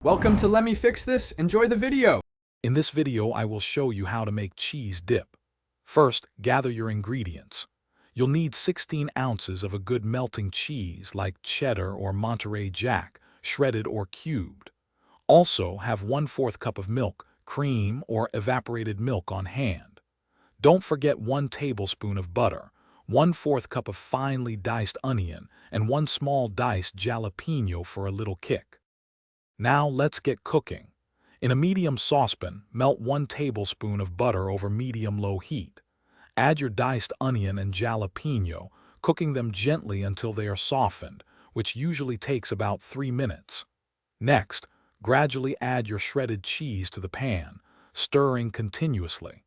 Welcome to Let Me Fix This. Enjoy the video. In this video, I will show you how to make cheese dip. First, gather your ingredients. You'll need 16 ounces of a good melting cheese like cheddar or Monterey Jack, shredded or cubed. Also, have 1/4 cup of milk, cream, or evaporated milk on hand. Don't forget 1 tablespoon of butter, 1/4 cup of finely diced onion, and 1 small diced jalapeno for a little kick. Now let's get cooking. In a medium saucepan, melt 1 tablespoon of butter over medium-low heat. Add your diced onion and jalapeno, cooking them gently until they are softened, which usually takes about 3 minutes. Next, gradually add your shredded cheese to the pan, stirring continuously.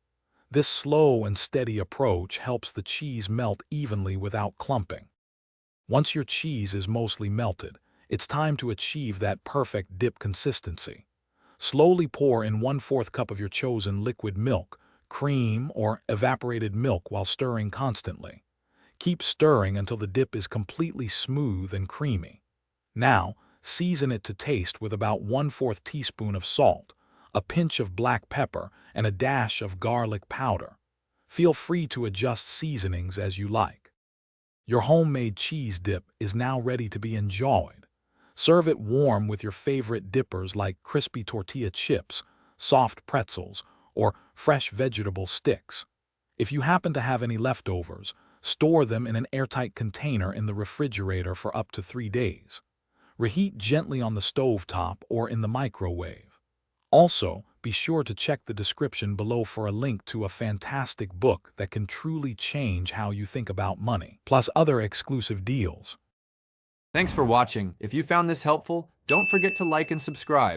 This slow and steady approach helps the cheese melt evenly without clumping. Once your cheese is mostly melted, it's time to achieve that perfect dip consistency. Slowly pour in 1/4 cup of your chosen liquid milk, cream, or evaporated milk while stirring constantly. Keep stirring until the dip is completely smooth and creamy. Now, season it to taste with about 1/4 teaspoon of salt, a pinch of black pepper, and a dash of garlic powder. Feel free to adjust seasonings as you like. Your homemade cheese dip is now ready to be enjoyed. Serve it warm with your favorite dippers like crispy tortilla chips, soft pretzels, or fresh vegetable sticks. If you happen to have any leftovers, store them in an airtight container in the refrigerator for up to 3 days. Reheat gently on the stovetop or in the microwave. Also, be sure to check the description below for a link to a fantastic book that can truly change how you think about money, plus other exclusive deals. Thanks for watching. If you found this helpful, don't forget to like and subscribe.